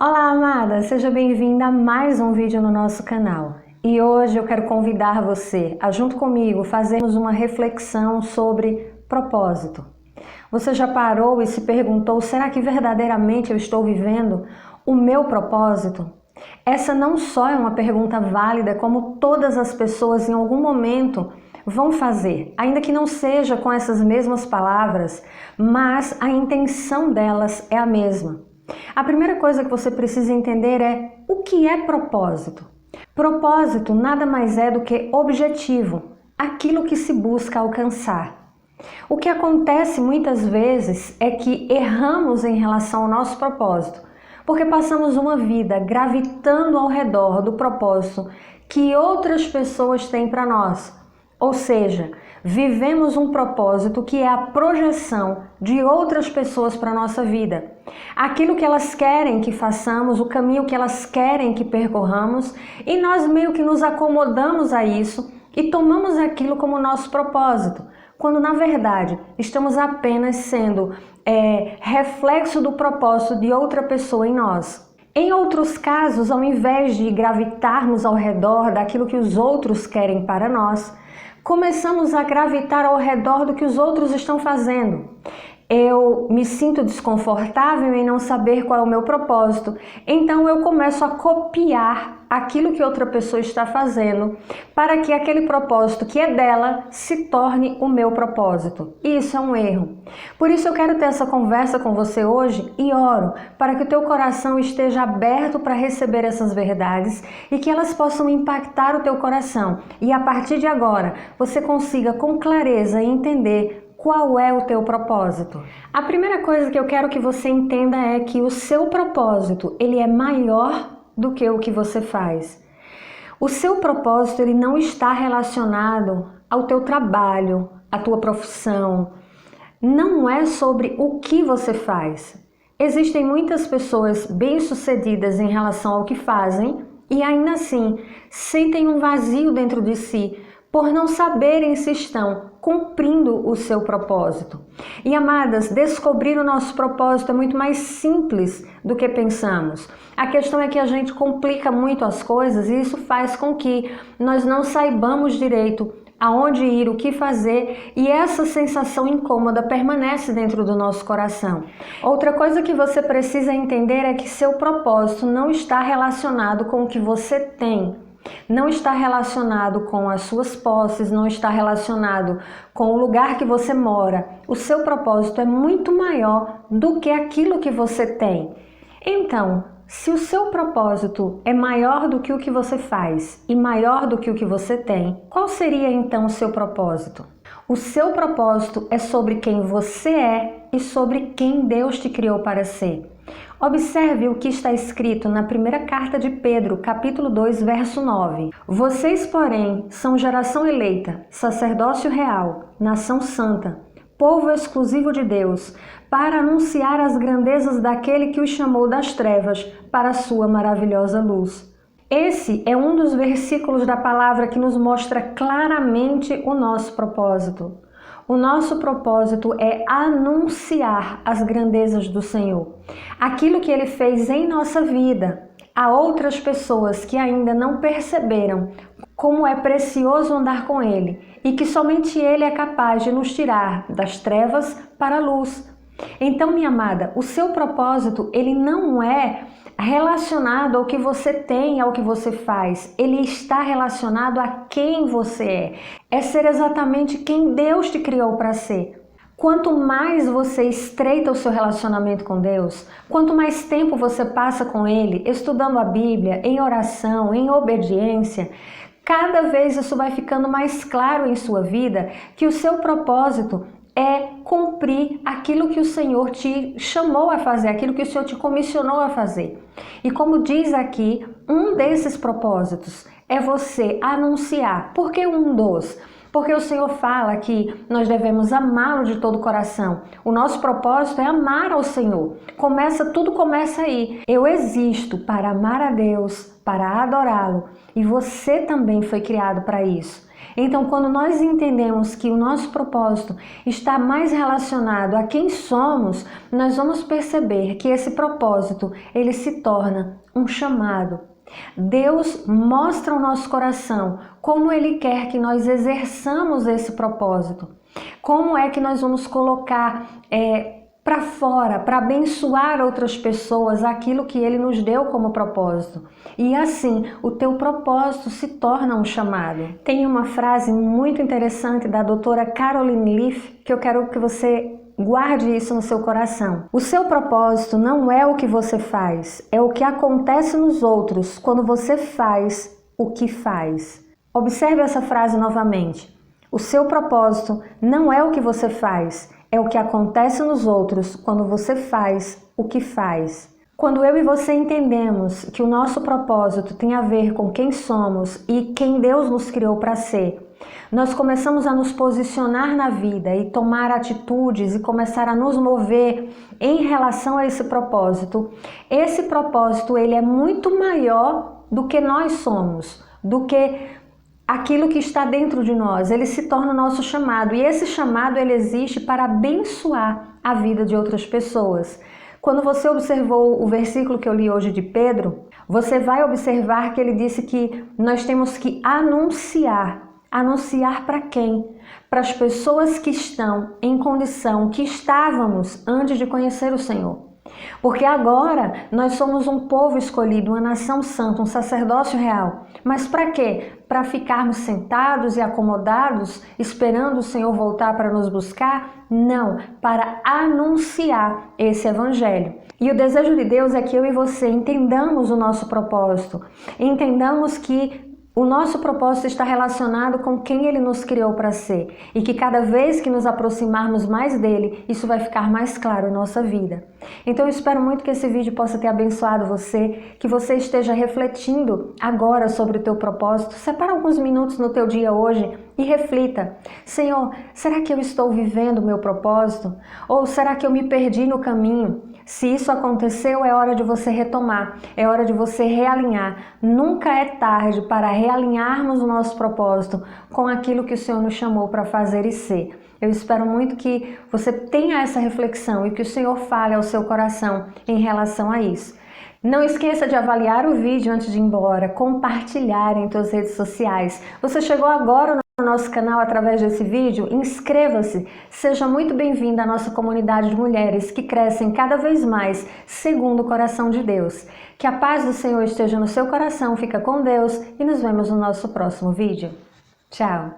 Olá, amada! Seja bem-vinda a mais um vídeo no nosso canal. E hoje eu quero convidar você a, junto comigo, fazermos uma reflexão sobre propósito. Você já parou e se perguntou, será que verdadeiramente eu estou vivendo o meu propósito? Essa não só é uma pergunta válida, como todas as pessoas em algum momento vão fazer, ainda que não seja com essas mesmas palavras, mas a intenção delas é a mesma. A primeira coisa que você precisa entender é o que é propósito. Propósito nada mais é do que objetivo, aquilo que se busca alcançar. O que acontece muitas vezes é que erramos em relação ao nosso propósito, porque passamos uma vida gravitando ao redor do propósito que outras pessoas têm para nós. Ou seja, vivemos um propósito que é a projeção de outras pessoas para a nossa vida. Aquilo que elas querem que façamos, o caminho que elas querem que percorramos, e nós meio que nos acomodamos a isso e tomamos aquilo como nosso propósito, quando na verdade estamos apenas sendo reflexo do propósito de outra pessoa em nós. Em outros casos, ao invés de gravitarmos ao redor daquilo que os outros querem para nós, começamos a gravitar ao redor do que os outros estão fazendo. Eu me sinto desconfortável em não saber qual é o meu propósito, então eu começo a copiar aquilo que outra pessoa está fazendo para que aquele propósito que é dela se torne o meu propósito. Isso é um erro. Por isso eu quero ter essa conversa com você hoje e oro para que o teu coração esteja aberto para receber essas verdades e que elas possam impactar o teu coração e a partir de agora você consiga com clareza entender qual é o teu propósito? A primeira coisa que eu quero que você entenda é que o seu propósito, ele é maior do que o que você faz. O seu propósito, ele não está relacionado ao teu trabalho, à tua profissão. Não é sobre o que você faz. Existem muitas pessoas bem-sucedidas em relação ao que fazem e ainda assim sentem um vazio dentro de si por não saberem se estão cumprindo o seu propósito. E amadas, descobrir o nosso propósito é muito mais simples do que pensamos. A questão é que a gente complica muito as coisas e isso faz com que nós não saibamos direito aonde ir, o que fazer, e essa sensação incômoda permanece dentro do nosso coração. Outra coisa que você precisa entender é que seu propósito não está relacionado com o que você tem. Não está relacionado com as suas posses, não está relacionado com o lugar que você mora. O seu propósito é muito maior do que aquilo que você tem. Então, se o seu propósito é maior do que o que você faz e maior do que o que você tem, qual seria então o seu propósito? O seu propósito é sobre quem você é e sobre quem Deus te criou para ser. Observe o que está escrito na primeira carta de Pedro, capítulo 2, verso 9. Vocês, porém, são geração eleita, sacerdócio real, nação santa, povo exclusivo de Deus, para anunciar as grandezas daquele que os chamou das trevas para a sua maravilhosa luz. Esse é um dos versículos da palavra que nos mostra claramente o nosso propósito. O nosso propósito é anunciar as grandezas do Senhor, aquilo que Ele fez em nossa vida, a outras pessoas que ainda não perceberam como é precioso andar com Ele e que somente Ele é capaz de nos tirar das trevas para a luz. Então, minha amada, o seu propósito, ele não é relacionado ao que você tem, ao que você faz. Ele está relacionado a quem você é. É ser exatamente quem Deus te criou para ser. Quanto mais você estreita o seu relacionamento com Deus, quanto mais tempo você passa com Ele, estudando a Bíblia, em oração, em obediência, cada vez isso vai ficando mais claro em sua vida que o seu propósito é cumprir aquilo que o Senhor te chamou a fazer, aquilo que o Senhor te comissionou a fazer. E como diz aqui, um desses propósitos é você anunciar. Por que um dos? Porque o Senhor fala que nós devemos amá-lo de todo o coração. O nosso propósito é amar ao Senhor. Tudo começa aí. Eu existo para amar a Deus, para adorá-lo. E você também foi criado para isso. Então, quando nós entendemos que o nosso propósito está mais relacionado a quem somos, nós vamos perceber que esse propósito, ele se torna um chamado. Deus mostra ao nosso coração como Ele quer que nós exerçamos esse propósito. Como é que nós vamos colocar para fora, para abençoar outras pessoas aquilo que Ele nos deu como propósito. E assim, o teu propósito se torna um chamado. Tem uma frase muito interessante da doutora Caroline Leaf que eu quero que você guarde isso no seu coração. O seu propósito não é o que você faz, é o que acontece nos outros quando você faz o que faz. Observe essa frase novamente. O seu propósito não é o que você faz, é o que acontece nos outros quando você faz o que faz. Quando eu e você entendemos que o nosso propósito tem a ver com quem somos e quem Deus nos criou para ser, nós começamos a nos posicionar na vida e tomar atitudes e começar a nos mover em relação a esse propósito. Esse propósito, ele é muito maior do que nós somos, do que aquilo que está dentro de nós. Ele se torna o nosso chamado e esse chamado, ele existe para abençoar a vida de outras pessoas. Quando você observou o versículo que eu li hoje de Pedro, você vai observar que ele disse que nós temos que anunciar. Anunciar para quem? Para as pessoas que estão em condição que estávamos antes de conhecer o Senhor. Porque agora nós somos um povo escolhido, uma nação santa, um sacerdócio real. Mas para quê? Para ficarmos sentados e acomodados, esperando o Senhor voltar para nos buscar? Não, para anunciar esse evangelho. E o desejo de Deus é que eu e você entendamos o nosso propósito, entendamos que o nosso propósito está relacionado com quem Ele nos criou para ser e que cada vez que nos aproximarmos mais dele, isso vai ficar mais claro em nossa vida. Então eu espero muito que esse vídeo possa ter abençoado você, que você esteja refletindo agora sobre o teu propósito. Separa alguns minutos no teu dia hoje e reflita. Senhor, será que eu estou vivendo o meu propósito? Ou será que eu me perdi no caminho? Se isso aconteceu, é hora de você retomar, é hora de você realinhar. Nunca é tarde para realinharmos o nosso propósito com aquilo que o Senhor nos chamou para fazer e ser. Eu espero muito que você tenha essa reflexão e que o Senhor fale ao seu coração em relação a isso. Não esqueça de avaliar o vídeo antes de ir embora, compartilhar em suas redes sociais. Você chegou agora no nosso canal através desse vídeo? Inscreva-se! Seja muito bem-vindo à nossa comunidade de mulheres que crescem cada vez mais segundo o coração de Deus. Que a paz do Senhor esteja no seu coração, fica com Deus e nos vemos no nosso próximo vídeo. Tchau!